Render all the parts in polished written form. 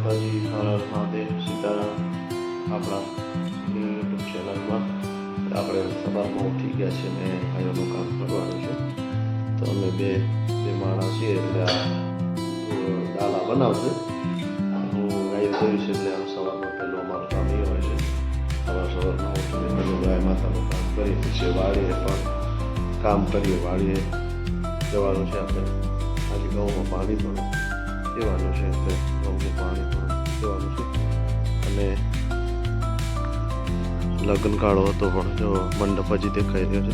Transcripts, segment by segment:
માતાજી, હર હર મહાદેવ, સીતારામ. આપણા યુટ્યુબ ચેનલમાં આપણે સવારમાં ઉઠી ગયા છે ને ગાયોનું કામ કરવાનું છે. તો અમે બે માણસ છીએ એટલે આ ડાલા બનાવશે. હું ગાય જોઈશ એટલે સવારમાં પહેલું અમારું કામ એ હોય છે. સવારમાં ઉઠીને પહેલું ગાય માતાનું કામ કરી પછી વાડીએ પણ કામ કરીએ. વાડીએ જવાનું છે આપણે. આજે ઘઉંમાં પાણી પણ દેવાનું છે એટલે ઘઉંનું પાણી પણ દેવાનું છે. અને લગ્ન કાળો હતો પણ જો મંડપ હજી દેખાઈ રહ્યો છે.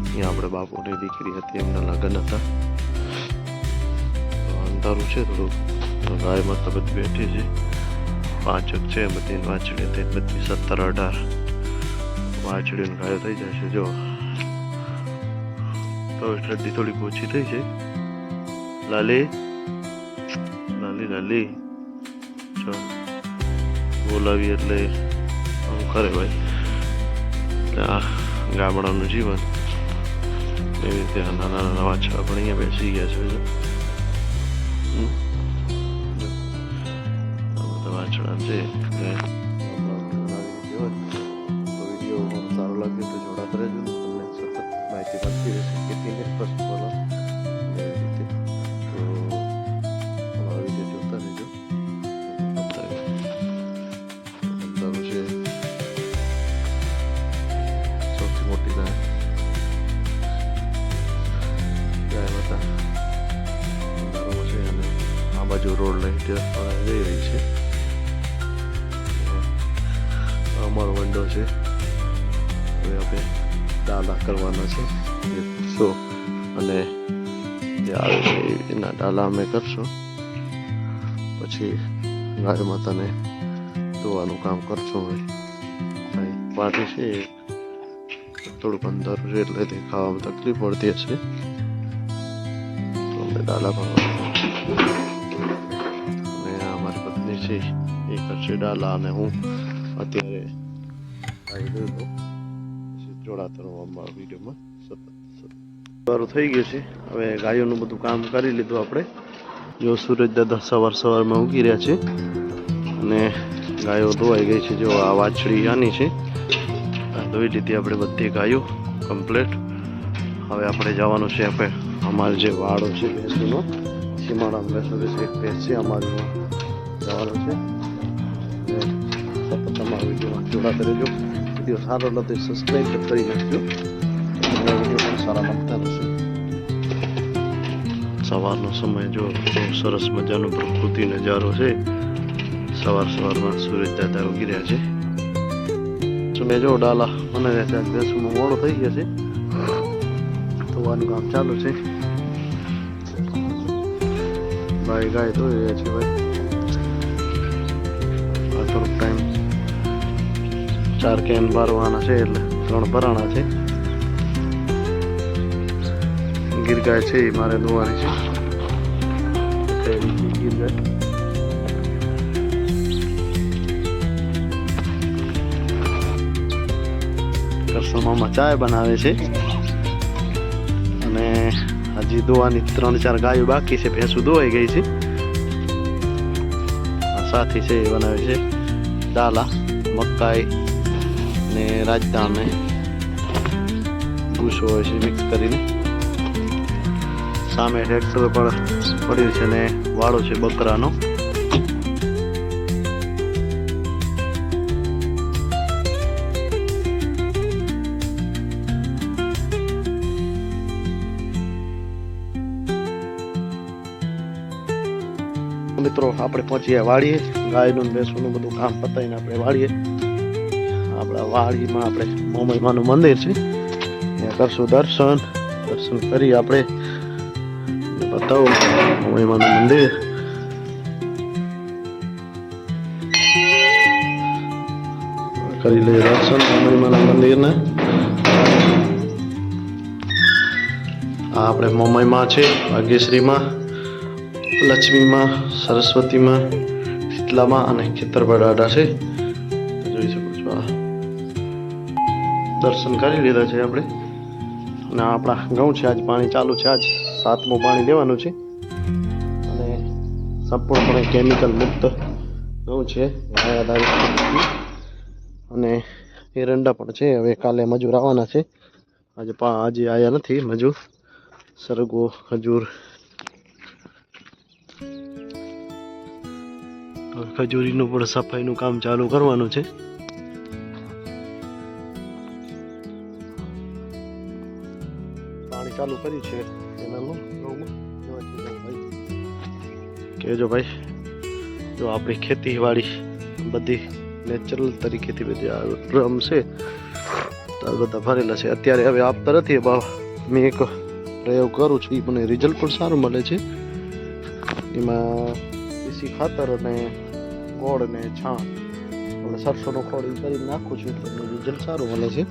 અહીંયા આપણે બાપુની દીકરી હતી, એમના લગ્ન હતા. અંધારું છે થોડું. ગાયમાં તો બધી બેઠી છે. 5 છે બધી વાછડી થઈ બધી 17-18 વાછડીને ગાયો થઈ જશે. જો તો ઠંડી થોડીક ઓછી થઈ છે. લાલી લાલી લાલી ચો બોલાવી એટલે આમ કરે ભાઈ. આ ગામડાનું જીવન એવી રીતે નાના નાના વાછડા પણ અહીંયા બેસી ગયા છે. બધા વાછડા છે. વિડીયો સારો લાગે તો જોડાતા રહેજો. તમને સતત માહિતી મળતી રહેશે ખેતીને પશુપાલન એવી રીતે. તો અમારા વિડીયો જોતા રહેજો. અંધારું છે. સૌથી મોટી ગાય હતા અંધારું છે. અને આ બાજુ રોડ લઈ જઈ રહી છે. અમારો વંડો છે. હવે આપણે ડાલા કરવાના છે. અને જે આવે છે એના ડાલા અમે કરશું. પછી ગાય માતાને ધોવાનું કામ કરશું. હવે પાટી છે થોડુંક અંદર છે એટલે દેખાવામાં તકલીફ પડતી હશે. તો અમે ડાલા ભરવાના. અને અમારી પત્ની છે એ કરશે ડાલા અને હું અત્યારે આવી ગયો હતો. જોડાતો રહું અમારા વિડીયોમાં સતત. સારું થઈ ગયું છે. હવે ગાયોનું બધું કામ કરી લીધું આપણે. જો સૂરજ દાદા સવારમાં ઉગી રહ્યા છે અને ગાયો ધોવાઈ ગઈ છે. જો આ વાછડી આની છે. ધોઈ લીધી આપણે બધી ગાયો કમ્પ્લીટ. હવે આપણે જવાનું છે આપણે અમારે જે વાડો છે ભેંસનો સીમાડામાં ભેંસો છે. એક ભેંસ છે અમારી જવાનું છે. સતત અમારા વિડીયોમાં જોડાતા રહેજો. વિડીયો સારો લાગે તો સબસ્ક્રાઈબ કરી નાખજો. વિડીયો પણ સારા લાગતા રહેશે. સવારનો સમય જો બહુ સરસ મજાનો પ્રકૃતિ નજારો છે. સવારમાં સૂરજ દાદા ઉગી રહ્યા છે. મેં જો ડાલા મને ભેંસમાં મોડો થઈ ગયા છે. ધોવાનું કામ ચાલુ છે. ભાઈ ગાય ધોઈ રહ્યા છે. ભાઈ આ થોડોક ટાઈમ 4 કેન ભરવાના છે એટલે 3 ભરાણા છે. ગીર ગાય છે એ મારે ધોવાની છે. ગીર ગાય કરસોમાં ચાય બનાવે છે. અને હજી ધોવાની 3-4 ગાયો બાકી છે. ભેંસું ધોવાઈ ગઈ છે. આ સાથી છે એ બનાવે છે ડાલા મકાઈ ને રાજદાણ ને ભૂસો હોય છે મિક્સ કરીને. સામે ટ્રેક્ટર પણ પડ્યું છે ને વાળો છે બકરાનો. મિત્રો આપણે પહોંચીએ વાડીએ. ગાયનું ભેંસોનું બધું કામ પતાવીને આપણે વાડીએ. આપણા વાડીમાં આપણે મોમઈમાનું મંદિર છે ત્યાં કરશું દર્શન કરી આપણે બતાવો મોમઈમાનું મંદિર. કરી લઈએ દર્શન મોમઈમાના મંદિરના. આ આપણે મોમઈમાં છે, ભાગ્યશ્રીમાં, લક્ષ્મીમાં, સરસ્વતીમાં, શીતલામાં અને ખેતરપાડા છે. જોઈ શકો છો. આ દર્શન કરી લીધા છે આપણે. અને આપણા ઘઉં છે. આજ પાણી ચાલુ છે. આજ 7મું પાણી દેવાનું છે. અને સંપૂર્ણપણે કેમિકલ મુક્ત ઘઉં છે અને એરંડા પણ છે. હવે કાલે મજૂર આવવાના છે. આજે આવ્યા નથી મજૂર. સરગવો ખજૂર ખજૂરીનું પણ સફાઈનું કામ ચાલુ કરવાનું છે. પાણી ચાલુ કર્યું છે કેજો ભાઈ. જો આપણી ખેતીવાડી બધી નેચરલ તરીકેથી બધી ડ્રમ છે બધા ભરેલા છે. અત્યારે હવે આપતા નથી. મેં એક પ્રયોગ કરું છું, એ મને રિઝલ્ટ પણ સારું મળે છે. એમાં દેશી ખાતર અને ગોળ ને છાણ આપણે સરસોનો ખોળ કરીને નાખું છું એટલે રિઝલ્ટ સારું મળે છે.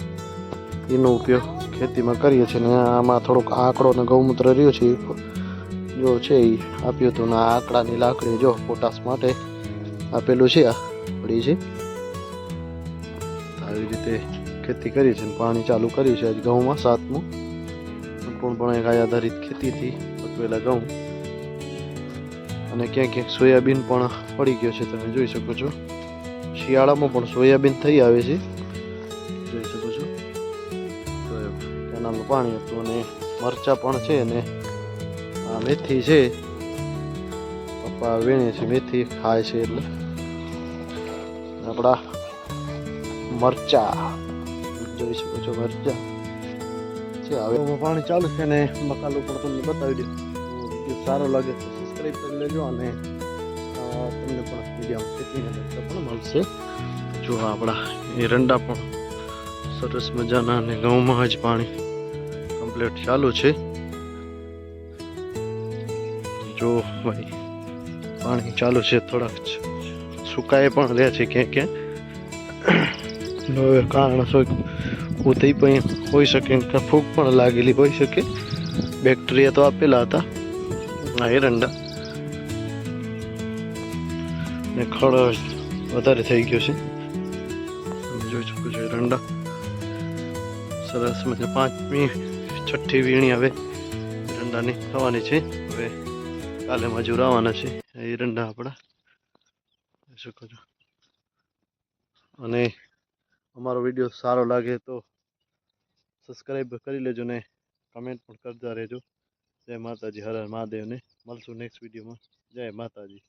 એનો ઉપયોગ ખેતીમાં કરીએ છીએ. ને આમાં થોડોક આંકડો ને ગૌમૂત્ર રહ્યો છે જો છે એ આપ્યું હતું. ને આંકડાની લાકડી જો પોટાશ માટે આપેલું છે. આ પડી છે. આવી રીતે ખેતી કરી છે. પાણી ચાલુ કર્યું છે. આજ ઘઉંમાં 7મું સંપૂર્ણપણે ગાય આધારિત ખેતીથી પકવેલા ઘઉં. અને ક્યાંક ક્યાંક સોયાબીન પણ પડી ગયો છે. તમે જોઈ શકો છો. શિયાળામાં પણ સોયાબીન થઈ આવે છે, જોઈ શકો છો. કેનાલનું પાણી હતું અને મરચા પણ છે. અને આ મેથી છે. પપ્પા વીણે છે. મેથી ખાય છે એટલે આપણા મરચા જોઈ શકો છો. મરચા છે. હવે પાણી ચાલુ છે ને મકાલો પણ તમને બતાવી દઉં. વિડીયો સારો લાગે તો સબસ્ક્રાઈબ કરી લેજો અને તમને પણ વિડીયો ખેતીને પણ મળશે. જો આપણા એરંડા પણ સરસ મજાના અને ઘઉંમાં જ પાણી કમ્પ્લીટ ચાલુ છે. જો ભાઈ પાણી ચાલુ છે. થોડાક સુકાય પણ રહે છે ક્યાંક ક્યાંક. હવે કારણસર ઉધઈ પણ હોઈ શકે, ફૂગ પણ લાગેલી હોઈ શકે. બેક્ટેરિયા તો આપેલા હતા આ એરંડા ને ખડ વધારે થઈ ગયો છે. જોઈ શકો છો એરંડા સરસ મજા 5મી 6ઠ્ઠી વીણી હવે એરંડાની થવાની છે. હવે કાલે મજૂર આવવાના છે. એરંડા આપણા જોઈ શકો છો. અને અમારો વિડીયો સારો લાગે તો સબસ્ક્રાઈબ કરી લેજો ને કમેન્ટ પણ કરતા રહેજો. જય માતાજી. હર હર મહાદેવને મળશું નેક્સ્ટ વિડીયોમાં. જય માતાજી.